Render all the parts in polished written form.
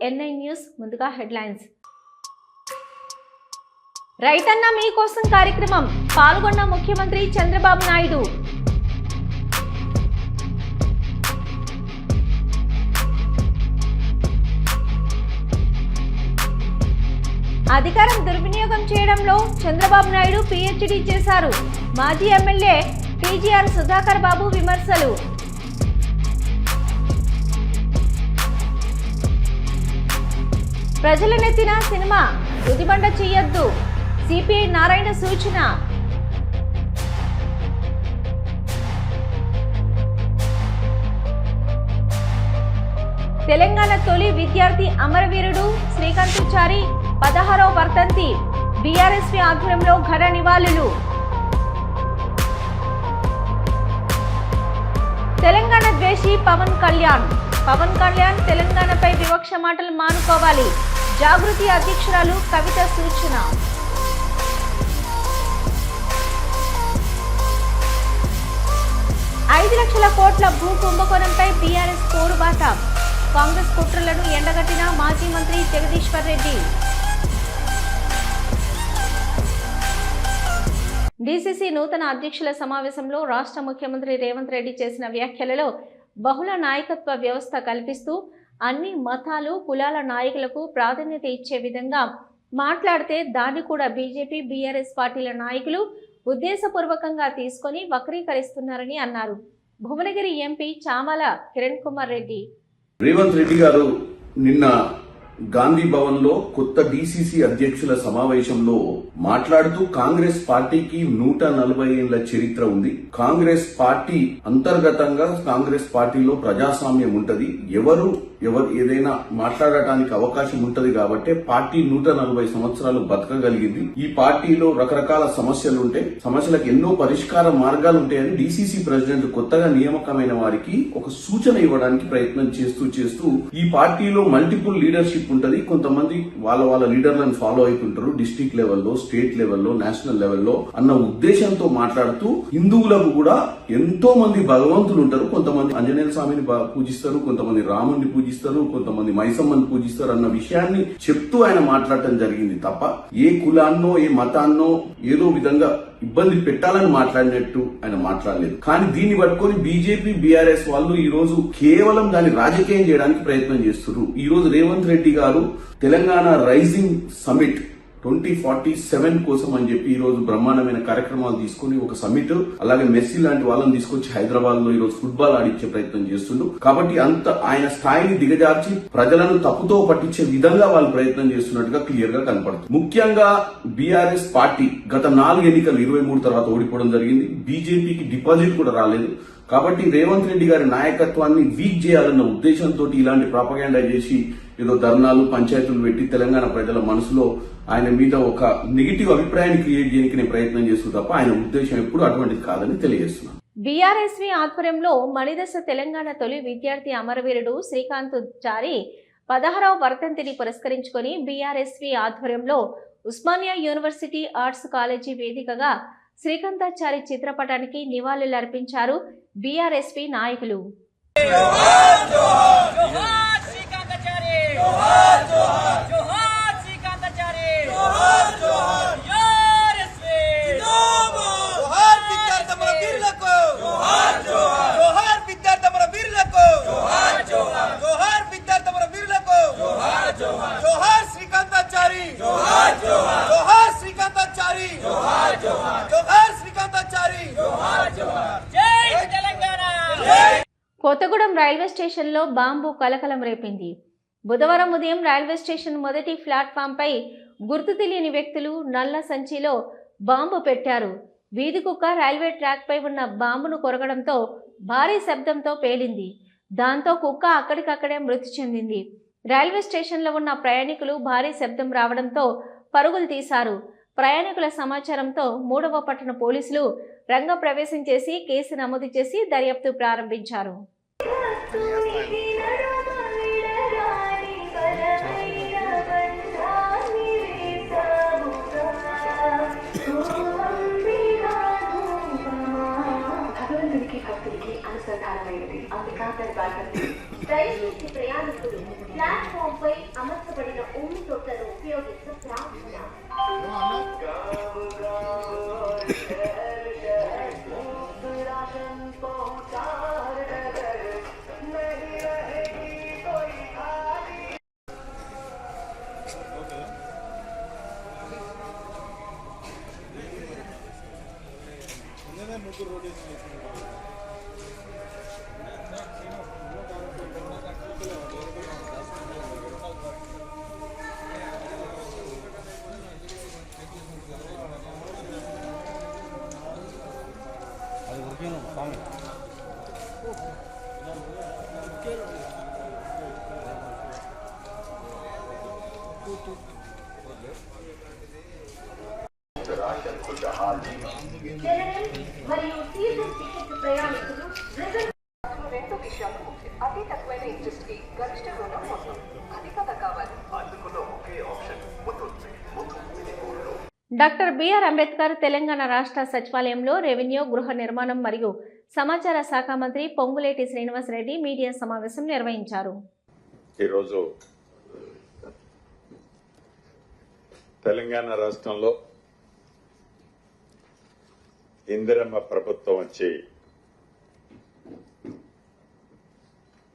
NI news. ముందుగా headlines. రైతన్న మీకోసం కార్యక్రమం పాల్గొన్న ముఖ్యమంత్రి చంద్రబాబు నాయుడు. అధికారం దుర్వినియోగం చేయడంలో చంద్రబాబు నాయుడు PhD చేశారు. మాజీ ఎమ్మెల్యే TGR సుధాకర్ బాబు విమర్శలు. ప్రజల నెత్తిన సినిమా గుదిబండ చేయొద్దు, CPI నారాయణ సూచన. తెలంగాణ తొలి విద్యార్థి అమరవీరుడు శ్రీకాంతాచారి 16వ వర్ధంతి. BRSP ఆధ్వర్యంలో ఘన నివాళులు. తెలంగాణ ద్వేషి పవన్ కళ్యాణ్ తెలంగాణపై వివక్ష మాటలు మానుకోవాలి. జాగృతి అధ్యక్షురాలు కవిత సూచన. 5 లక్షల కోట్ల భూ కుంభకోణంపై BRS పోరుబాట. కాంగ్రెస్ కుట్రలను ఎండగట్టిన మాజీ మంత్రి జగదీశ్వర్ రెడ్డి. DCC నూతన అధ్యక్షుల సమావేశంలో రాష్ట్ర ముఖ్యమంత్రి రేవంత్ రెడ్డి చేసిన వ్యాఖ్యలలో బహుళ నాయకత్వ వ్యవస్థ కల్పిస్తూ అన్ని మతాలు కులాల నాయకులకు ప్రాధాన్యత ఇచ్చే విధంగా మాట్లాడితే దాన్ని కూడా బీజేపీ BRS పార్టీల నాయకులు ఉద్దేశపూర్వకంగా తీసుకొని వక్రీకరిస్తున్నారని అన్నారు. భువనగిరి ఎంపీ చామల కిరణ్ కుమార్ రెడ్డి. రేవంత్ రెడ్డి గారు నిన్న గాంధీ భవన్ లో కొత్త DCC అధ్యక్షుల సమావేశంలో మాట్లాడుతూ కాంగ్రెస్ పార్టీకి 140 ఏళ్ల చరిత్ర ఉంది. కాంగ్రెస్ పార్టీ అంతర్గతంగా కాంగ్రెస్ పార్టీలో ప్రజాస్వామ్యం ఉంటది. ఎవరు ఏదైనా మాట్లాడటానికి అవకాశం ఉంటది కాబట్టి పార్టీ 140 సంవత్సరాలు బతకగలిగింది. ఈ పార్టీలో రకరకాల సమస్యలు ఉంటాయి, సమస్యలకు ఎన్నో పరిష్కార మార్గాలు ఉంటాయని DCC ప్రెసిడెంట్ కొత్తగా నియామకమైన వారికి ఒక సూచన ఇవ్వడానికి ప్రయత్నం చేస్తూ ఈ పార్టీలో మల్టిపుల్ లీడర్షిప్ ఉంటది. కొంతమంది వాళ్ళ లీడర్లను ఫాలో అవుతుంటారు డిస్ట్రిక్ట్ లెవెల్లో, స్టేట్ లెవెల్లో, నేషనల్ లెవెల్లో అన్న ఉద్దేశంతో మాట్లాడుతూ హిందువులకు కూడా ఎంతో మంది భగవంతులు ఉంటారు. కొంతమంది ఆంజనేయ స్వామిని పూజిస్తారు, కొంతమంది రాముడిని పూజిస్తారు, కొంతమంది మైసమ్మని పూజిస్తారు అన్న విషయాన్ని చెప్తూ ఆయన మాట్లాడటం జరిగింది తప్ప ఏ కులాన్నో ఏ మతాన్నో ఏదో విధంగా ఇబ్బంది పెట్టాలని మాట్లాడినట్టు ఆయన మాట్లాడలేదు. కానీ దీన్ని పట్టుకొని బీజేపీ BRS వాళ్ళు ఈ రోజు కేవలం దాన్ని రాజకీయం చేయడానికి ప్రయత్నం చేస్తున్నారు. ఈ రోజు రేవంత్ రెడ్డి గారు తెలంగాణ రైజింగ్ సమిట్ 2047 కోసం అని చెప్పి ఈ రోజు బ్రహ్మాండమైన కార్యక్రమాలు తీసుకుని ఒక సమిట్, అలాగే మెస్సీ లాంటి వాళ్ళని తీసుకొచ్చి హైదరాబాద్ లో ఈ రోజు ఫుట్బాల్ ఆడించే ప్రయత్నం చేస్తుండ్రు. కాబట్టి అంత ఆయన స్థాయిని దిగజార్చి ప్రజలను తప్పుతో పట్టించే విధంగా వాళ్ళు ప్రయత్నం చేస్తున్నట్టుగా క్లియర్ గా కనపడుతుంది. ముఖ్యంగా BRS పార్టీ గత 4 ఎన్నికలు 23 తర్వాత ఓడిపోవడం జరిగింది. బీజేపీకి డిపాజిట్ కూడా రాలేదు. కాబట్టి రేవంత్ రెడ్డి గారి నాయకత్వాన్ని వీక్ చేయాలన్న ఉద్దేశంతో ఇలాంటి ప్రాపగాండా చేసి ఏదో ధర్నాలు, పంచాయతీలు పెట్టి తెలంగాణ ప్రజల మనసులో ఆయన మీద ఒక నెగిటివ్ అభిప్రాయాన్ని క్రియేట్ చేయడానికి ప్రయత్నం చేస్తూ తప్ప ఆయన ఉద్దేశం ఎప్పుడు అటువంటిది కాదని తెలియజేస్తున్నాను. BRSV ఆధ్వర్యంలో మణిదశ తెలంగాణ తొలి విద్యార్థి అమరవీరుడు శ్రీకాంతాచారి 16వ వర్ధంతిని పురస్కరించుకొని BRSV ఆధ్వర్యంలో ఉస్మానియా యూనివర్సిటీ ఆర్ట్స్ కాలేజీ వేదికగా శ్రీకాంతాచారి చిత్రపటానికి నివాళులర్పించారు BRSV నాయకులు. కొత్తగూడెం రైల్వే స్టేషన్లో బాంబు కలకలం రేపింది. బుధవారం ఉదయం రైల్వే స్టేషన్ మొదటి ప్లాట్ఫామ్ పై గుర్తు తెలియని వ్యక్తులు నల్ల సంచిలో బాంబు పెట్టారు. వీధి కుక్క రైల్వే ట్రాక్ పై ఉన్న బాంబును కొరగడంతో భారీ శబ్దంతో పేలింది. దాంతో కుక్క అక్కడికక్కడే మృతి చెందింది. రైల్వే స్టేషన్లో ఉన్న ప్రయాణికులు భారీ శబ్దం రావడంతో పరుగులు తీశారు. ప్రయాణికుల సమాచారంతో 3వ పట్టణ పోలీసులు రంగప్రవేశం చేసి కేసు నమోదు చేసి దర్యాప్తు ప్రారంభించారు. భగవంతుడికి భక్తుడికి అనుసంధానమైనది. అందుకా రైల్వేకి ప్రయాణికులు ప్లాట్ఫామ్ పై అమర్చబడిన ఉమ్మి తొట్టను ఉపయోగించ ప్రార్థన. మరియు సీజన్ టికెట్ ప్రయాణికులు రెండు విషయాలు అతి తక్కువైన ఇంట్రెస్ట్ కి గరిష్ట రుణం మొత్తం అధికత కావాలి. అందుకున్న ఒకే option doctor B R Ambedkar Telangana రాష్ట్ర సచివాలయంలో రెవెన్యూ, గృహ నిర్మాణం మరియు సమాచార శాఖ మంత్రి పొంగులేటి శ్రీనివాసరెడ్డి మీడియా సమావేశం నిర్వహించారు. ఈరోజు తెలంగాణ రాష్ట్రంలో ఇందిరమ్మ ప్రభుత్వం వచ్చి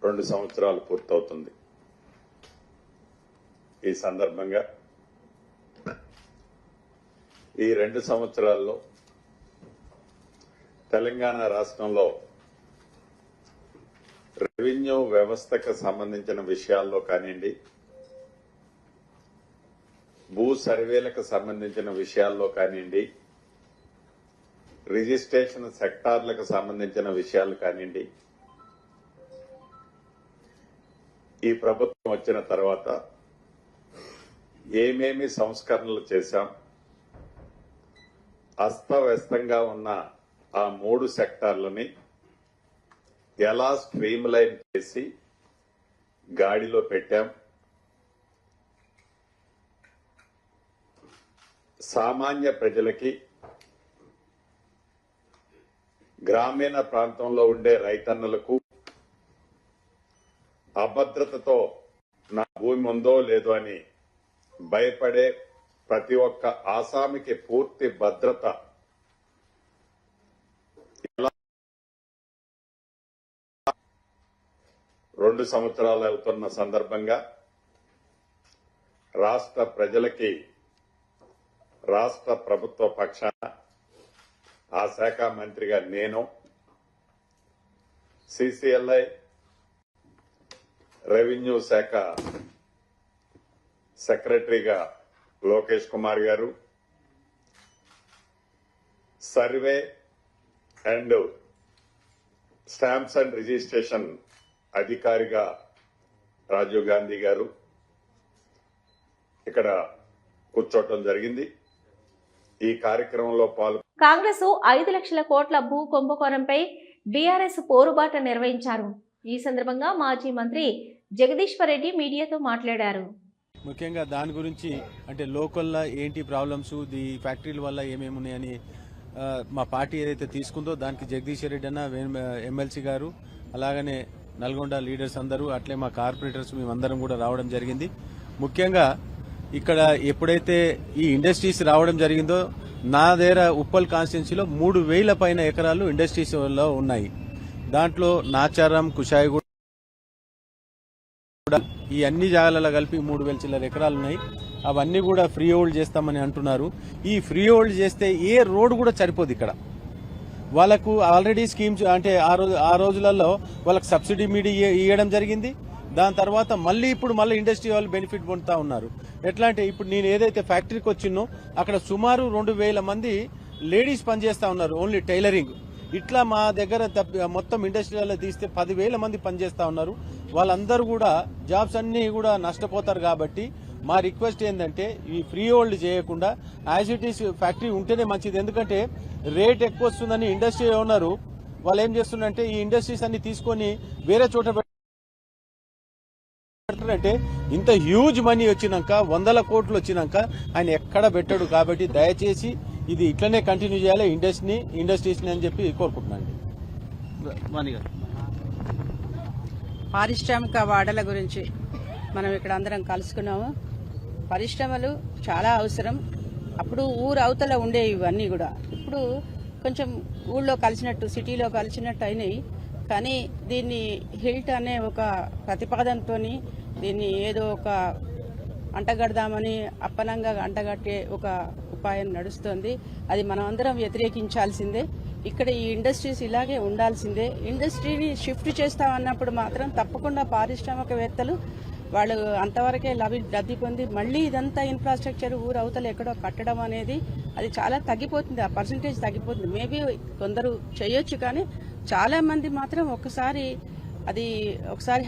2 సంవత్సరాలు పూర్తవుతుంది. ఈ సందర్భంగా ఈ 2 సంవత్సరాల్లో తెలంగాణ రాష్ట్రంలో రెవెన్యూ వ్యవస్థకు సంబంధించిన విషయాల్లో కానివ్వండి, భూ సర్వేలకు సంబంధించిన విషయాల్లో కానివ్వండి, రిజిస్ట్రేషన్ సెక్టార్లకు సంబంధించిన విషయాలు కానివ్వండి, ఈ ప్రభుత్వం వచ్చిన తర్వాత ఏమేమి సంస్కరణలు చేశాం, అస్తవ్యస్తంగా ఉన్న ఆ 3 సెక్టార్లని ఎలా స్ట్రీమ్ లైన్ చేసి గాడిలో పెట్టాం, సామాన్య ప్రజలకి, గ్రామీణ ప్రాంతంలో ఉండే రైతన్నలకు అభద్రతతో నా భూమి ఉందో లేదో అని భయపడే ప్రతి ఒక్క ఆసామికి పూర్తి భద్రత ఇలా 2 సంవత్సరాలు అవుతున్న సందర్భంగా రాష్ట్ర ప్రజలకి రాష్ట్ర ప్రభుత్వ పక్షాన ఆ శాఖ మంత్రిగా నేను, సిసిఎల్ఐ, రెవెన్యూ శాఖ సెక్రటరీగా లోకేష్ కుమార్ గారు, survey and stamps and registration అధికారిగా రాజీవ్ గాంధీ గారు ఇక్కడ కూర్చోవటం జరిగింది. ఈ కార్యక్రమంలో కాంగ్రెస్ 5 లక్షల కోట్ల భూ కుంభకోణంపై బీఆర్ఎస్ పోరుబాట నిర్వహించారు. ఈ సందర్భంగా మాజీ మంత్రి జగదీశ్వర్ రెడ్డి మీడియాతో మాట్లాడారు. ముఖ్యంగా దాని గురించి అంటే లోకల్లో ఏంటి ప్రాబ్లమ్స్, ది ఫ్యాక్టరీల వల్ల ఏమేమి ఉన్నాయని మా పార్టీ ఏదైతే తీసుకుందో దానికి జగదీశ్వర్ రెడ్డి అన్న, ఎమ్మెల్సీ గారు, అలాగనే నల్గొండ లీడర్స్ అందరూ, అట్లే మా కార్పొరేటర్స్ మేమందరం కూడా రావడం జరిగింది. ముఖ్యంగా ఇక్కడ ఎప్పుడైతే ఈ ఇండస్ట్రీస్ రావడం జరిగిందో నా దగ్గర ఉప్పల్ కాన్స్టిట్యున్సీలో 3,000 పైన ఎకరాలు ఇండస్ట్రీస్ లో ఉన్నాయి. దాంట్లో నాచారం, కుషాయిగూడ ఈ అన్ని జాగాలలో కలిపి 3,000 చిల్లర ఎకరాలు ఉన్నాయి. అవన్నీ కూడా ఫ్రీ హోల్డ్ చేస్తామని అంటున్నారు. ఈ ఫ్రీ హోల్డ్ చేస్తే ఏ రోడ్ కూడా సరిపోదు. ఇక్కడ వాళ్ళకు ఆల్రెడీ స్కీమ్స్ అంటే ఆ రోజులలో వాళ్ళకి సబ్సిడీ మీడి ఇవ్వడం జరిగింది. దాని తర్వాత మళ్ళీ ఇండస్ట్రీ వాళ్ళు బెనిఫిట్ పొందుతా ఉన్నారు. ఎట్లా అంటే ఇప్పుడు నేను ఏదైతే ఫ్యాక్టరీకి వచ్చినో అక్కడ సుమారు 2,000 మంది లేడీస్ పనిచేస్తా ఉన్నారు, ఓన్లీ టైలరింగ్. ఇట్లా మా దగ్గర మొత్తం ఇండస్ట్రీలలో తీస్తే 10,000 మంది పనిచేస్తా ఉన్నారు. వాళ్ళందరూ కూడా జాబ్స్ అన్ని కూడా నష్టపోతారు. కాబట్టి మా రిక్వెస్ట్ ఏంటంటే ఈ ఫ్రీ హోల్డ్ చేయకుండా యాజ్ ఇట్ ఈస్ ఫ్యాక్టరీ ఉంటేనే మంచిది. ఎందుకంటే రేట్ ఎక్కువ వస్తుందని ఇండస్ట్రీ ఓనరు వాళ్ళు ఏం చేస్తున్నారంటే ఈ ఇండస్ట్రీస్ అన్ని తీసుకొని వేరే చోట అంటే ఇంత హ్యూజ్ మనీ వచ్చినాక 100 కోట్లు వచ్చినాక ఆయన ఎక్కడ పెట్టాడు. కాబట్టి దయచేసి ఇది ఇట్లనే కంటిన్యూ చేయాలి ఇండస్ట్రీస్ అని చెప్పి కోరుకుంటున్నాను. పారిశ్రామిక వాడల గురించి మనం ఇక్కడ అందరం కలుసుకున్నాము. పరిశ్రమలు చాలా అవసరం. అప్పుడు ఊరు అవతల ఉండేవి ఇవన్నీ కూడా, ఇప్పుడు కొంచెం ఊళ్ళో కలిసినట్టు సిటీలో కలిసినట్టు అయినాయి. కానీ దీన్ని హిల్ట్ అనే ఒక ప్రతిపాదనతో దీన్ని ఏదో ఒక అంటగడదామని అప్పనంగా అంటగట్టే ఒక ఉపాయం నడుస్తోంది. అది మనం అందరం వ్యతిరేకించాల్సిందే. ఇక్కడ ఈ ఇండస్ట్రీస్ ఇలాగే ఉండాల్సిందే. ఇండస్ట్రీని షిఫ్ట్ చేస్తామన్నప్పుడు మాత్రం తప్పకుండా పారిశ్రామికవేత్తలు వాళ్ళు అంతవరకే లబ్ధి పొంది మళ్ళీ ఇదంతా ఇన్ఫ్రాస్ట్రక్చర్ ఊరు అవతల ఎక్కడో కట్టడం అనేది అది చాలా తగ్గిపోతుంది. ఆ పర్సంటేజ్ తగ్గిపోతుంది. మేబీ కొందరు చేయొచ్చు, కానీ చాలా మంది మాత్రం ఒకసారి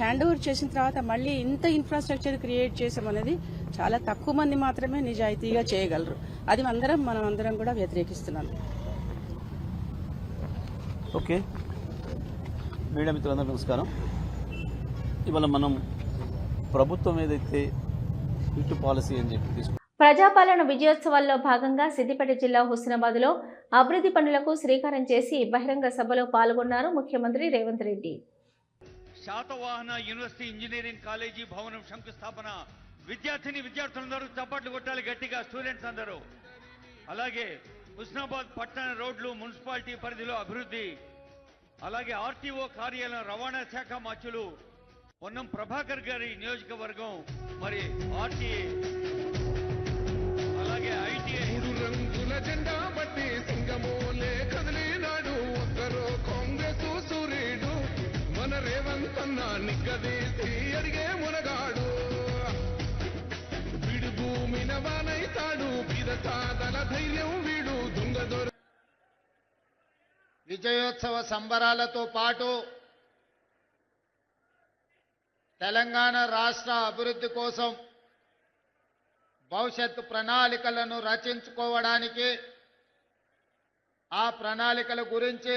హ్యాండ్ ఓవర్ చేసిన తర్వాత మళ్ళీ ఇంత ఇన్ఫ్రాస్ట్రక్చర్ క్రియేట్ చేసామనేది చాలా తక్కువ మంది మాత్రమే నిజాయితీగా చేయగలరు. అది మనం అందరం కూడా వ్యతిరేకిస్తున్నాం. ఓకే, మీడియా మిత్రులందరూ నమస్కారం. ఇవాళ మనం ప్రభుత్వం ఏదైతే ఇటు పాలసీ అని చెప్పి తీసుకు ప్రజాపాలన విజయోత్సవాల్లో భాగంగా సిద్దిపేట జిల్లా హుస్నాబాద్లో అభివృద్ధి పనులకు శ్రీకారం చేసి బహిరంగ సభలో పాల్గొన్నారు ముఖ్యమంత్రి Revanth Reddy. Satavahana university engineering college భవనం శంకుస్థాపన. విద్యార్థులందరూ చప్పట్లు కొట్టాలి గట్టిగా, స్టూడెంట్స్ అందరూ. అలాగే హుస్నాబాద్ పట్టణ రోడ్లు మున్సిపాలిటీ పరిధిలో అభివృద్ధి. అలాగే ఆర్టీఓ కార్యాలయం రవాణా శాఖ మార్చులు. పొన్నం ప్రభాకర్ గారి నియోజకవర్గం మరి ఆర్టీఏ, అలాగే ఐటీఐ. రంగుల జెండా బట్టి సింగమోలే కదిలినాడు ఒక్కరో కాంగ్రెస్ సూర్యుడు మన రేవంత్ అన్న నిగ్గదీసి అడిగే మునగాడు. వీడు భూమిన వానైతాడు బీద సాదల ధైర్యం వీడు దొంగదొర. విజయోత్సవ సంబరాలతో పాటు తెలంగాణ రాష్ట్ర అభివృద్ధి కోసం భవిష్యత్తు ప్రణాళికలను రచించుకోవడానికి, ఆ ప్రణాళికల గురించి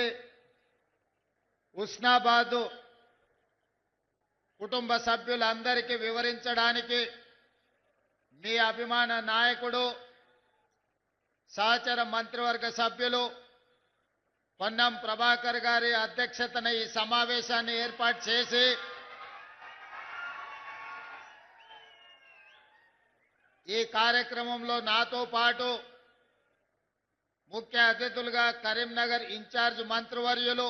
హుస్నాబాద్ కుటుంబ సభ్యులందరికీ వివరించడానికి మీ అభిమాన నాయకుడు, సహచర మంత్రివర్గ సభ్యులు పొన్నం ప్రభాకర్ గారి అధ్యక్షతన ఈ సమావేశాన్ని ఏర్పాటు చేసి ఈ కార్యక్రమంలో నాతో పాటు ముఖ్య అతిథులుగా కరీంనగర్ ఇన్ఛార్జ్ మంత్రివర్యులు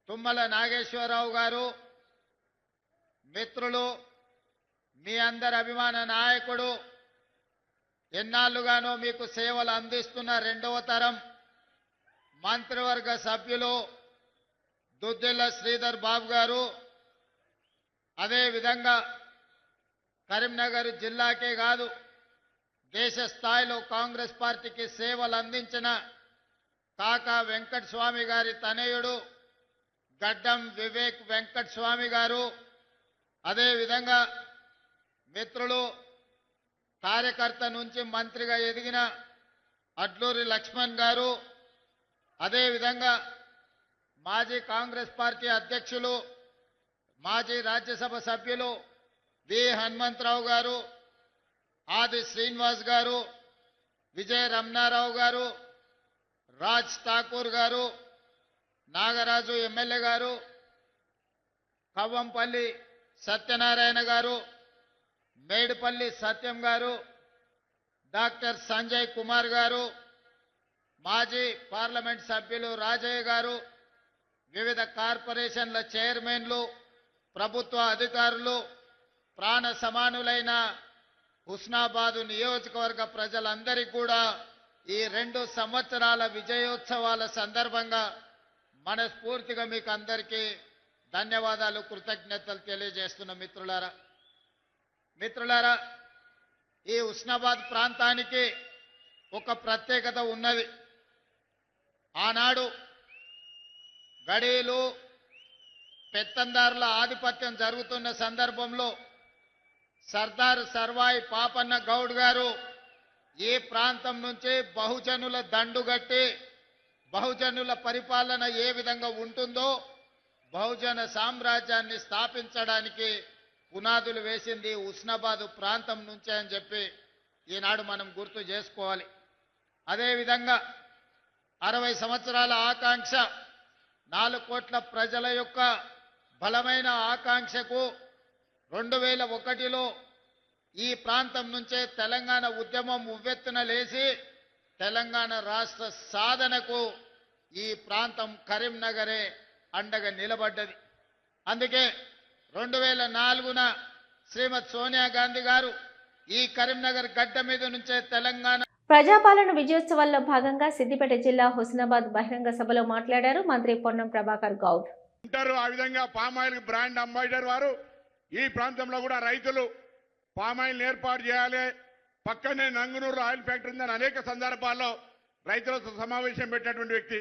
తుమ్మల నాగేశ్వరరావు గారు, మిత్రులు, మీ అందరి అభిమాన నాయకుడు, ఎన్నాళ్లుగానో మీకు సేవలు అందిస్తున్న రెండవ తరం మంత్రివర్గ సభ్యులు దుద్దిల్ల శ్రీధర్ బాబు గారు, అదేవిధంగా కరీంనగర్ జిల్లాకే కాదు దేశ స్థాయిలో కాంగ్రెస్ పార్టీకి సేవలు అందించిన కాకా వెంకట స్వామి గారి తనయుడు గడ్డం వివేక్ వెంకట స్వామి గారు, అదేవిధంగా మిత్రులు కార్యకర్త నుంచి మంత్రిగా ఎదిగిన అడ్లూరి లక్ష్మణ్ గారు, అదేవిధంగా మాజీ కాంగ్రెస్ పార్టీ అధ్యక్షులు మాజీ రాజ్యసభ సభ్యులు వి హనుమంతరావు గారు, ఆది శ్రీనివాస్ గారు, విజయ రమణారావు గారు, రాజ్ ఠాకూర్ గారు, నాగరాజు ఎమ్మెల్యే గారు, కవ్వంపల్లి సత్యనారాయణ గారు, మేడిపల్లి సత్యం గారు, డాక్టర్ సంజయ్ కుమార్ గారు, మాజీ పార్లమెంట్ సభ్యులు రాజయ్య గారు, వివిధ కార్పొరేషన్ల చైర్మన్లు, ప్రభుత్వ అధికారులు, ప్రాణ సమానులైన హుస్నాబాద్ నియోజకవర్గ ప్రజలందరికీ కూడా ఈ 2 సంవత్సరాల విజయోత్సవాల సందర్భంగా మనస్ఫూర్తిగా మీకు అందరికీ ధన్యవాదాలు, కృతజ్ఞతలు తెలియజేస్తున్న మిత్రులారా, ఈ హుస్నాబాద్ ప్రాంతానికి ఒక ప్రత్యేకత ఉన్నది. ఆనాడు గడీలు పెత్తందారుల ఆధిపత్యం జరుగుతున్న సందర్భంలో సర్దార్ సర్వాయి పాపన్న గౌడ్ గారు ఈ ప్రాంతం నుంచి బహుజనుల దండుగట్టి బహుజనుల పరిపాలన ఏ విధంగా ఉంటుందో బహుజన సామ్రాజ్యాన్ని స్థాపించడానికి పునాదులు వేసింది హుస్నాబాద్ ప్రాంతం నుంచే అని చెప్పి ఈనాడు మనం గుర్తు చేసుకోవాలి. అదేవిధంగా 60 సంవత్సరాల ఆకాంక్ష, 4 కోట్ల ప్రజల యొక్క బలమైన ఆకాంక్షకు 2001లో ఈ ప్రాంతం నుంచే తెలంగాణ ఉద్యమం ఉవ్వెత్తున లేచి తెలంగాణ రాష్ట్ర సాధనకు ఈ ప్రాంతం కరీంనగరే అండగా నిలబడ్డది. అందుకే 2004న శ్రీమతి సోనియా గాంధీ గారు ఈ కరీంనగర్ గడ్డ మీద నుంచే తెలంగాణ ప్రజాపాలన విజయోత్సవాల్లో భాగంగా సిద్దిపేట జిల్లా హుస్నాబాద్ బహిరంగ సభలో మాట్లాడారు మంత్రి పొన్నం ప్రభాకర్ గౌడ్. ఆ విధంగా పామాయిల్ బ్రాండ్ అంబాసిడర్ వారు ఈ ప్రాంతంలో కూడా రైతులు పామాయిల్ ఏర్పాటు చేయాలి. పక్కనే నంగునూరు ఆయిల్ ఫ్యాక్టరీ ఉందని అనేక సందర్భాల్లో రైతులతో సమావేశం పెట్టినటువంటి వ్యక్తి.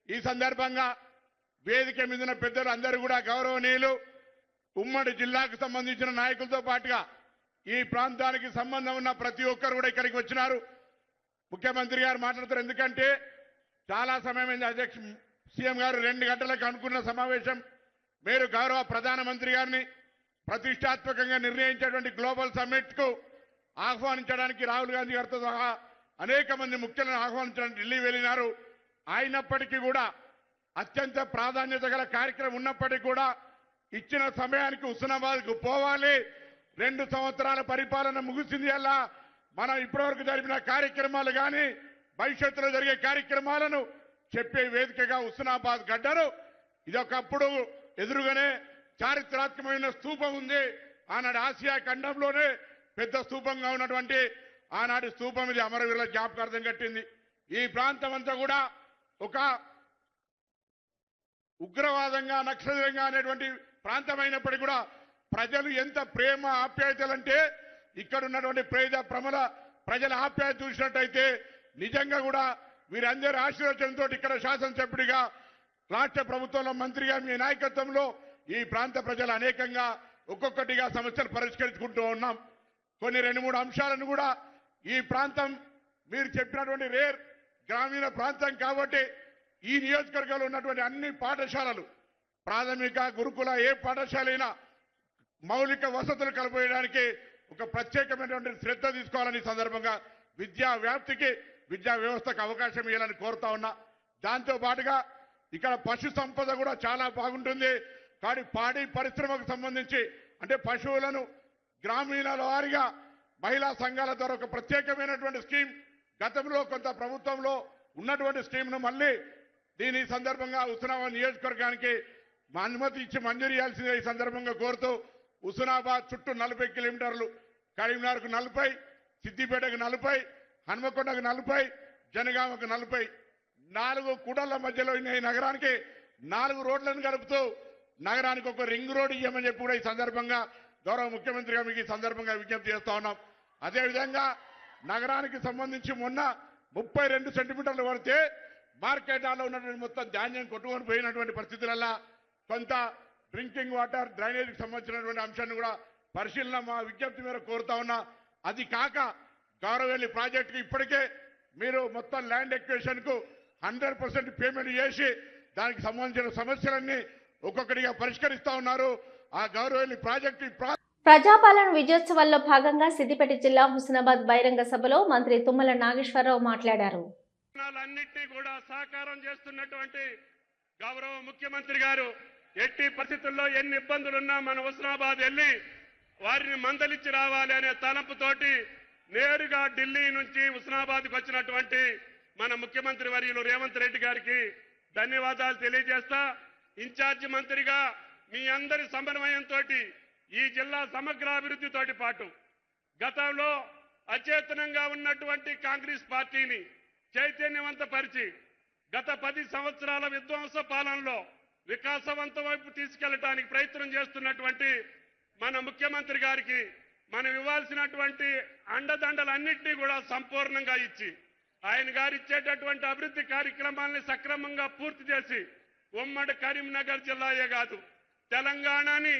ఈ సందర్భంగా వేదిక మీద పెద్దలు అందరూ కూడా గౌరవనీయులు ఉమ్మడి జిల్లాకు సంబంధించిన నాయకులతో పాటుగా ఈ ప్రాంతానికి సంబంధం ఉన్న ప్రతి ఒక్కరు కూడా ఇక్కడికి వచ్చినారు. ముఖ్యమంత్రి గారు మాట్లాడుతారు. ఎందుకంటే చాలా సమయమైంది అధ్యక్ష సీఎం గారు 2 గంటలకు అనుకున్న సమావేశం మీరు గౌరవ ప్రధానమంత్రి గారిని ప్రతిష్టాత్మకంగా నిర్ణయించేటువంటి గ్లోబల్ సమ్మిట్ కు ఆహ్వానించడానికి రాహుల్ గాంధీ గారితో సహా అనేక మంది ముఖ్యులను ఆహ్వానించడానికి ఢిల్లీ వెళ్ళినారు. అయినప్పటికీ కూడా అత్యంత ప్రాధాన్యత గల కార్యక్రమం ఉన్నప్పటికీ కూడా ఇచ్చిన సమయానికి హుస్నాబాద్కు పోవాలి. 2 సంవత్సరాల పరిపాలన ముగిసింది. అలా మనం ఇప్పటివరకు జరిపిన కార్యక్రమాలు కానీ భవిష్యత్తులో జరిగే కార్యక్రమాలను చెప్పే వేదికగా హుస్నాబాద్ గడ్డరు. ఇదొకప్పుడు ఎదురుగానే చారిత్రాత్మకమైన స్తూపం ఉంది. ఆనాడు ఆసియా ఖండంలోనే పెద్ద స్తూపంగా ఉన్నటువంటి ఆనాటి స్తూపం ఇది అమరవీరుల జ్ఞాపకార్థం కట్టింది. ఈ ప్రాంతం అంతా కూడా ఒక ఉగ్రవాదంగా నక్సలంగా అనేటువంటి ప్రాంతమైనప్పటికీ కూడా ప్రజలు ఎంత ప్రేమ ఆప్యాయతలంటే ఇక్కడ ఉన్నటువంటి ప్రజల ఆప్యాయత చూసినట్టయితే నిజంగా కూడా వీరందరి ఆశీర్వచనంతో ఇక్కడ శాసనసభ్యుడిగా రాష్ట్ర ప్రభుత్వంలో మంత్రిగా మీ నాయకత్వంలో ఈ ప్రాంత ప్రజలు అనేకంగా ఒక్కొక్కటిగా సమస్యలు పరిష్కరించుకుంటూ ఉన్నాం. కొన్ని 2-3 అంశాలను కూడా ఈ ప్రాంతం మీరు చెప్పినటువంటి రేర్ గ్రామీణ ప్రాంతం కాబట్టి ఈ నియోజకవర్గంలో ఉన్నటువంటి అన్ని పాఠశాలలు ప్రాథమిక గురుకుల ఏ పాఠశాల అయినా మౌలిక వసతులు కల్పించడానికి ఒక ప్రత్యేకమైనటువంటి శ్రద్ధ తీసుకోవాలని సందర్భంగా విద్యా వ్యాప్తికి విద్యా వ్యవస్థకు అవకాశం ఇవ్వాలని కోరుతా ఉన్నా. దాంతో పాటుగా ఇక్కడ పశు సంపద కూడా చాలా బాగుంటుంది. కానీ పాడి పరిశ్రమకు సంబంధించి అంటే పశువులను గ్రామీణ వారిగా మహిళా సంఘాల ద్వారా ఒక ప్రత్యేకమైనటువంటి స్కీమ్ గతంలో కొంత ప్రభుత్వంలో ఉన్నటువంటి స్కీమ్ను మళ్ళీ దీని సందర్భంగా హుస్నాబాద్ నియోజకవర్గానికి అనుమతి ఇచ్చి మంజూరు చేయాల్సిందే ఈ సందర్భంగా కోరుతూ హుస్నాబాద్ చుట్టూ 40 కిలోమీటర్లు, కరీంనగర్కు 40, సిద్దిపేటకు 40, హన్మకొండకు 40, జనగామకు 40, 4 కూడళ్ల మధ్యలో ఈ నగరానికి 4 రోడ్లను కలుపుతూ నగరానికి ఒక రింగ్ రోడ్ ఇవ్వమని చెప్పి కూడా ఈ సందర్భంగా గౌరవ ముఖ్యమంత్రిగా మీకు ఈ సందర్భంగా విజ్ఞప్తి చేస్తా ఉన్నాం. అదేవిధంగా నగరానికి సంబంధించి మొన్న 32 సెంటీమీటర్లు పడితే మార్కెట్ హాల్లో ఉన్నటువంటి మొత్తం ధాన్యం కొట్టుకొని పోయినటువంటి పరిస్థితులలో కొంత డ్రింకింగ్ వాటర్ డ్రైనేజీకి సంబంధించినటువంటి అంశాన్ని కూడా పరిశీలన మా విజ్ఞప్తి మేరకు కోరుతా ఉన్నా. అది కాక గౌరవెల్లి ప్రాజెక్టుకి ఇప్పటికే మీరు మొత్తం ల్యాండ్ ఎక్వేషన్ కు 100% పేమెంట్ చేసి దానికి సంబంధించిన సమస్యలన్నీ ఒక్కొక్కటిగా పరిష్కరిస్తా ఉన్నారు. ఆ గౌరవెల్లి ప్రాజెక్టు ప్రజాపాలన విజయోత్సవాల్లో భాగంగా సిద్దిపేట జిల్లా హుస్నాబాద్ బహిరంగ సభలో మంత్రి తుమ్మల నాగేశ్వరరావు మాట్లాడారు. అన్నింటినీ కూడా సాకారం చేస్తున్నటువంటి గౌరవ ముఖ్యమంత్రి గారు ఎట్టి పరిస్థితుల్లో ఎన్ని ఇబ్బందులున్నా మన హుస్నాబాద్ వెళ్ళి వారిని మందలించి రావాలి అనే తలంపుతోటి నేరుగా ఢిల్లీ నుంచి హుస్నాబాద్కి వచ్చినటువంటి మన ముఖ్యమంత్రి వర్యులు రేవంత్ రెడ్డి గారికి ధన్యవాదాలు తెలియజేస్తా. ఇన్ఛార్జి మంత్రిగా మీ అందరి సమన్వయంతో ఈ జిల్లా సమగ్రాభివృద్ధితోటి పాటు గతంలో అచేతనంగా ఉన్నటువంటి కాంగ్రెస్ పార్టీని చైతన్యవంతపరిచి గత 10 సంవత్సరాల విధ్వంస పాలనలో వికాసవంతం వైపు తీసుకెళ్లడానికి ప్రయత్నం చేస్తున్నటువంటి మన ముఖ్యమంత్రి గారికి మనం ఇవ్వాల్సినటువంటి అండదండలన్నింటినీ కూడా సంపూర్ణంగా ఇచ్చి ఆయన గారు ఇచ్చేటటువంటి అభివృద్ధి కార్యక్రమాలని సక్రమంగా పూర్తి చేసి ఉమ్మడి కరీంనగర్ జిల్లాయే కాదు తెలంగాణని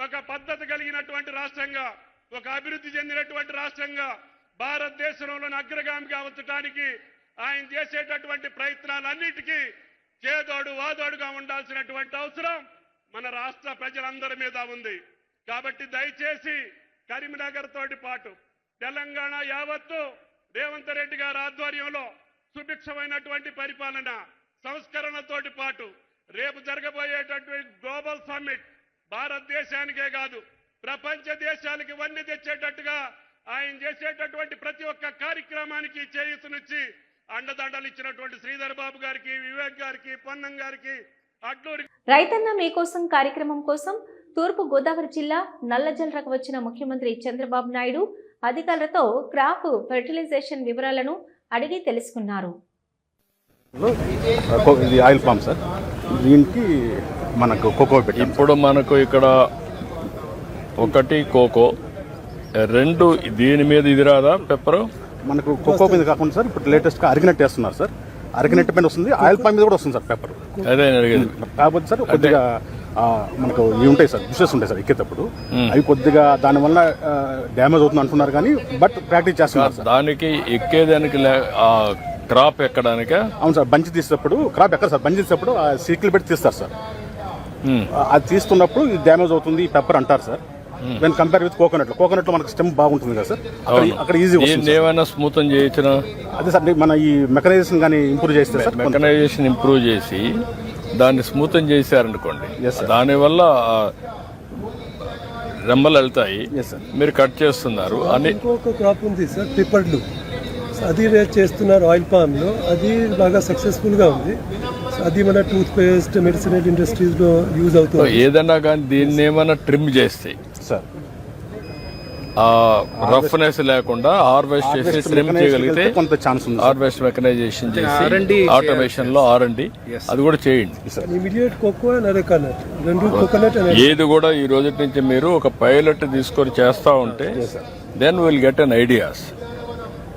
ఒక పద్ధతి కలిగినటువంటి రాష్ట్రంగా ఒక అభివృద్ధి చెందినటువంటి రాష్ట్రంగా భారతదేశంలోని అగ్రగామిగా ఉంచడానికి ఆయన చేసేటటువంటి ప్రయత్నాలన్నిటికీ చేదోడు వాదోడుగా ఉండాల్సినటువంటి అవసరం మన రాష్ట్ర ప్రజలందరి మీద ఉంది. కాబట్టి దయచేసి కరీంనగర్ తోటి పాటు తెలంగాణ యావత్తు రేవంత్ రెడ్డి గారి ఆధ్వర్యంలో సుభిక్షమైనటువంటి పరిపాలన సంస్కరణతోటి పాటు రేపు జరగబోయేటటువంటి గ్లోబల్ సమ్మిట్ భారతదేశానికే కాదు ప్రపంచ దేశాలకి వన్నె తెచ్చేటట్టుగా ఆయన చేసేటటువంటి ప్రతి ఒక్క కార్యక్రమానికి చేయూతనిచ్చి అండదండలు ఇచ్చినటువంటి శ్రీధర్ బాబు గారికి, వివేక్ గారికి, పొన్నం గారికి, అడ్లూరి. రైతన్న మీకోసం కార్యక్రమం కోసం తూర్పు గోదావరి జిల్లా నల్లజల్రకు వచ్చిన ముఖ్యమంత్రి చంద్రబాబు నాయుడు అధికారులతో క్రాప్ ఫెర్టిలైజేషన్ వివరాలను అడిగి తెలుసుకున్నారు. ఇది ఆయిల్ పామ్ సార్, దీనికి మనకు కోకో పెట్టి ఇప్పుడు మనకు ఇక్కడ ఒకటి కోకో, రెండు దీని మీద ఇది రాదా పెప్పర్? మనకు కోకో మీద కాకుండా సార్ ఇప్పుడు లేటెస్ట్గా అరిగినట్టు వేస్తున్నారు సార్. అరిగినట్టు పైన వస్తుంది, ఆయిల్ పామ్ మీద కూడా వస్తుంది సార్ పెప్పర్. అదే అడిగేది. కాకపోతే సార్ కొద్దిగా మనకు ఇవి ఉంటాయి సార్, బుషెస్ ఉంటాయి సార్ ఎక్కేటప్పుడు, అవి కొద్దిగా దానివల్ల డ్యామేజ్ అవుతుంది అంటున్నారు కానీ బట్ ప్రాక్టీస్ చేస్తున్నారు సార్. దానికి ఎక్కేదానికి క్రాప్ ఎక్కడానిక? అవును సార్, బంచి తీసేటప్పుడు క్రాప్ ఎక్కడ సార్, బంచి తీసేటప్పుడు సీట్లు పెట్టి తీస్తారు సార్. అది తీస్తున్నప్పుడు ఇది డ్యామేజ్ అవుతుంది పెప్పర్ అంటారు sir. When compare with coconut లో మనకు స్టెమ్ బాగుంటుంది కదా సార్, అక్కడ ఈజీ వస్తుంది. ఏమైనా స్మూత్ చేయొచ్చిన? అదే సార్, మన ఈ మెకనైజేషన్ కానీ ఇంప్రూవ్ చేస్తే సార్, మెకనైజేషన్ ఇంప్రూవ్ చేసి దాన్ని స్మూత్ చేశారనుకోండి, దానివల్ల రెమ్మలు వెళ్తాయి, మీరు కట్ చేస్తున్నారు. అని ఇంకొక క్రాప్ ఉంది సార్, పిప్పర్లు, అది చేస్తున్నారు ఆయిల్ పామ్ లో, అది బాగా సక్సెస్ఫుల్ గా ఉంది. అది మన టూత్ పేస్ట్, మెడిసినల్ ఇండస్ట్రీస్ లో యూజ్ అవుతుంది. ఏదైనా కానీ దీన్ని ఏమైనా ట్రిమ్ చేస్తే సార్, రఫ్నెస్ లేకుండా హార్వెస్ట్ చేసి ట్రిమ్ చేయగలిగితే కొంత ఛాన్స్ ఉంది. హార్వెస్ట్ మెకనైజేషన్ చేసి ఆటోమేషన్ లో R&D అది కూడా చేయండి. ఇమిడియట్ కోకో అండ్ అరెకనట్, రెండు కోకోనట్ ఏది కూడా ఈ రోజు నుంచి మీరు ఒక పైలట్ తీసుకొని చేస్తా ఉంటే then will get an ideas.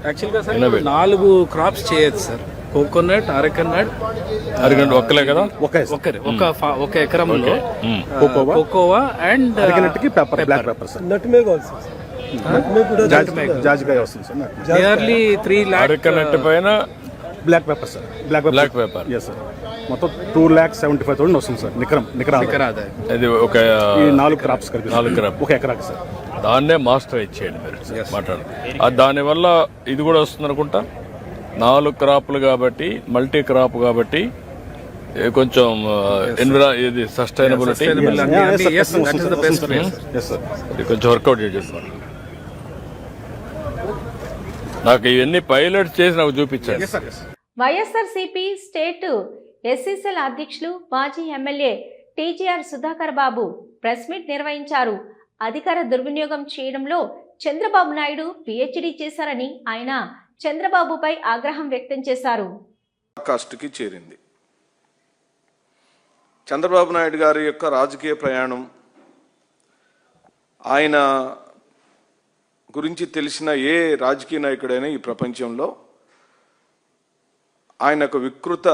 యాక్చువల్గా సార్ 4 క్రాప్స్ చేయొచ్చు సార్, కోకోనట్, అరెకనట్ ఒక్కలే కదా, ఒక ఎకరంలో cocoa and black pepper sir, nutmeg also, nutmeg కూడా జాజికాయ వస్తుంది సార్. Nearly 3 lakhs. అరెకనట్ పైన black pepper sir, black pepper yes sir, మొత్తం 2,75,000 వస్తుంది సార్. నికర అది ఒక 4 క్రాప్స్ కలిపి 4 క్రాప్ ఒక ఎకరాకి సార్. దాన్నే మాస్టర్ ఇచ్చేయండి మీరు మాట్లాడండి. దానివల్ల ఇది కూడా వస్తుంది అనుకుంటా, 4 క్రాప్లు కాబట్టి, మల్టీ క్రాప్ కాబట్టి కొంచెం ఇది సస్టైనబిలిటీ కొంచెం వర్కౌట్ చేస్తున్నారు. నాకు ఇవన్నీ పైలట్ చేసి నాకు చూపించారు. వైఎస్ఆర్సీపీ స్టేట్ ఎస్సీసీఎల్ అధ్యక్షులు మాజీ ఎమ్మెల్యే టీజీఆర్ సుధాకర్ బాబు ప్రెస్ మీట్ నిర్వహించారు. అధికార దుర్వినియోగం చేయడంలో చంద్రబాబు నాయుడు PhD చేశారని ఆయన చంద్రబాబుపై ఆగ్రహం వ్యక్తం చేశారు. కాస్ట్కి చేరింది. చంద్రబాబు నాయుడు గారి యొక్క రాజకీయ ప్రయాణం, ఆయన గురించి తెలిసిన ఏ రాజకీయ నాయకుడైనా ఈ ప్రపంచంలో ఆయన ఒక వికృత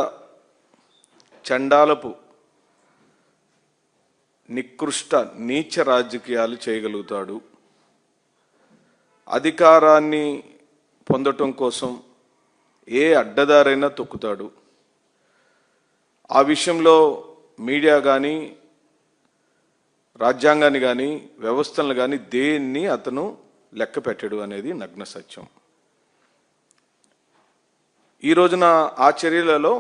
చండాలపు నికృష్ట నీచ రాజకీయాలు చేయగలుగుతాడు. అధికారాన్ని పొందటం కోసం ఏ అడ్డదారైనా తొక్కుతాడు. ఆ విషయంలో మీడియా కానీ, రాజ్యాంగాన్ని కానీ, వ్యవస్థలను కానీ దేన్ని అతను లెక్క పెట్టాడు అనేది నగ్న సత్యం. ఈ రోజున ఆ చర్యలలో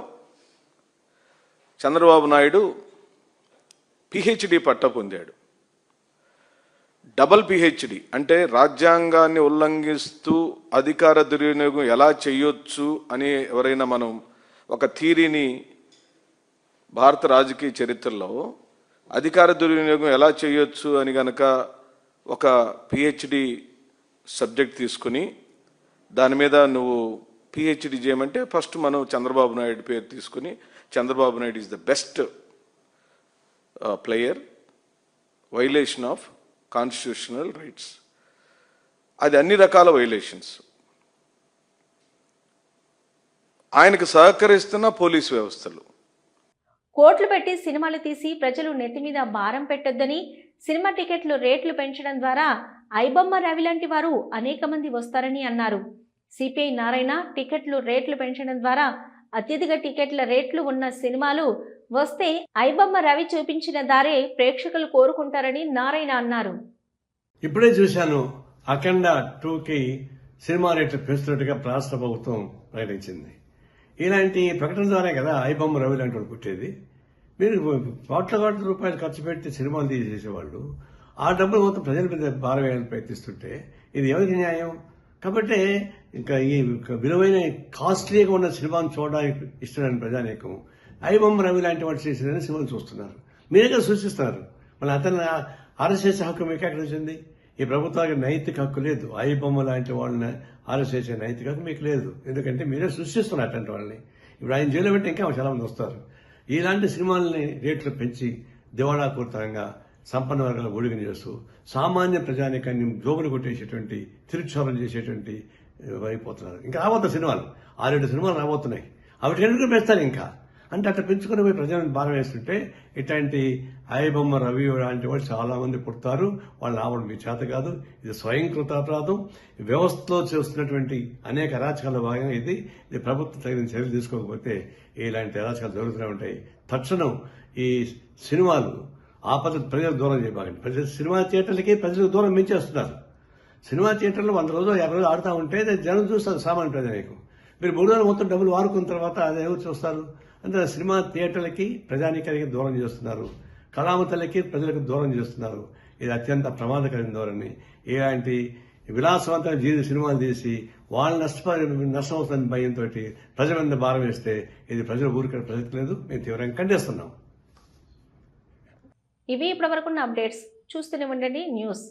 చంద్రబాబు నాయుడు PhD పట్టా పొందాడు. డబల్ PhD అంటే రాజ్యాంగాన్ని ఉల్లంఘిస్తూ అధికార దుర్వినియోగం ఎలా చేయొచ్చు అని ఎవరైనా మనం ఒక థీరీని భారత రాజకీయ చరిత్రలో అధికార దుర్వినియోగం ఎలా చేయొచ్చు అని గనక ఒక PhD సబ్జెక్ట్ తీసుకుని దాని మీద నువ్వు PhD చేయమంటే ఫస్ట్ మనం చంద్రబాబు నాయుడు పేరు తీసుకుని Chandrababu Naidu is the best player, violation of constitutional rights. అది అన్ని రకాల వైలేషన్స్. ఆయనకు సహకరిస్తున్న పోలీసు వ్యవస్థలు. కోట్లు పెట్టి సినిమాలు తీసి ప్రజలు నెత్తి మీద భారం పెట్టొద్దని, సినిమా టికెట్లు రేట్లు పెంచడం ద్వారా ఐబొమ్మ రవి లాంటి వారు అనేక మంది వస్తారని అన్నారు. సిపిఐ నారాయణ టికెట్లు రేట్లు పెంచడం ద్వారా అత్యధిక టికెట్ల రేట్లు ఉన్న సినిమాలు వస్తే ఐబొమ్మ రవి చూపించిన దారే ప్రేక్షకులు కోరుకుంటారని నారాయణ అన్నారు. ఇప్పుడే చూశాను, అఖండ 2కి సినిమా రేట్లు పెంచుతున్నట్టుగా రాష్ట్ర ప్రభుత్వం ప్రకటించింది. ఇలాంటి ప్రకటన ద్వారా కదా ఐబొమ్మ రవి లాంటి వాళ్ళు పుట్టేది. మీరు కోట్ల రూపాయలు ఖర్చు పెట్టి సినిమాలు తీసేసేవాళ్ళు ఆ డబ్బులు మొత్తం ప్రజల మీద భారం వేయాలని ప్రయత్నిస్తుంటే ఇది ఎవరికి న్యాయం? కాబట్టి ఇంకా ఈ విలువైన కాస్ట్లీగా ఉన్న సినిమాను చూడడానికి ఇష్టమైన ప్రజానీకం ఐబొమ్మ రవి లాంటి వాటి చేసిన సినిమాలు చూస్తున్నారు. మీరేగా సూచిస్తున్నారు. మళ్ళీ అతను అరెస్ట్ చేసే హక్కు మీకు ఎక్కడ వచ్చింది? ఈ ప్రభుత్వానికి నైతిక హక్కు లేదు. ఐబొమ్మ లాంటి వాళ్ళని అరెస్ట్ చేసే నైతిక హక్కు మీకు లేదు. ఎందుకంటే మీరే సృష్టిస్తున్నారు అటువంటి వాళ్ళని. ఇప్పుడు ఆయన జైలు పెట్టి ఇంకా చాలా మంది వస్తారు. ఇలాంటి సినిమాలని రేట్లు పెంచి దివాళాకూర్తంగా సంపన్న వర్గాల ఊడిగని చేస్తూ సామాన్య ప్రజానికాన్ని జోబులు కొట్టేసేటువంటి తిరుక్షోభం చేసేటువంటి అయిపోతున్నారు. ఇంకా రాబోతున్న సినిమాలు 6-7 సినిమాలు రాబోతున్నాయి. అవి ఎందుకు పెంచుతారు ఇంకా అంటే అట్లా పెంచుకుని పోయి ప్రజలను భారం వేస్తుంటే ఇట్లాంటి ఐబొమ్మ రవి లాంటి వాళ్ళు చాలా మంది పుడతారు. వాళ్ళు రావడం మీ చేత కాదు. ఇది స్వయంకృత అపరాధం. వ్యవస్థలో చేస్తున్నటువంటి అనేక అరాచకాల భాగంగా ఇది ప్రభుత్వం తగిన చర్యలు తీసుకోకపోతే ఇలాంటి అరాచకాలు జరుగుతూనే ఉంటాయి. తక్షణం ఈ సినిమాలు ఆ పద్ధతి ప్రజలకు దూరం చేయబాకండి. ప్రజలు సినిమా థియేటర్లకి ప్రజలకు దూరం పెంచేస్తున్నారు. సినిమా థియేటర్లు 100 రోజులు 50 రోజులు ఆడుతూ ఉంటే జనం చూస్తారు. సామాన్య ప్రజానీకం మీరు 3 రోజులు మొత్తం డబ్బులు వారుకున్న తర్వాత అది ఎవరు చూస్తారు? అంటే సినిమా థియేటర్లకి ప్రజానీకానికి దూరం చేస్తున్నారు. కళామతలకి ప్రజలకు దూరం చేస్తున్నారు. ఇది అత్యంత ప్రమాదకరమైన ధోరణి. ఇలాంటి విలాసవంతమైన సినిమాలు తీసి వాళ్ళు నష్టం అవుతుందని భయంతో ప్రజల మీద భారం వేస్తే ఇది ప్రజలు ఊరికే ప్రసక్తి లేదు. మేము తీవ్రంగా ఖండిస్తున్నాం. ఇవి ఇప్పటివరకున్న అప్డేట్స్. చూస్తూనే ఉండండి న్యూస్.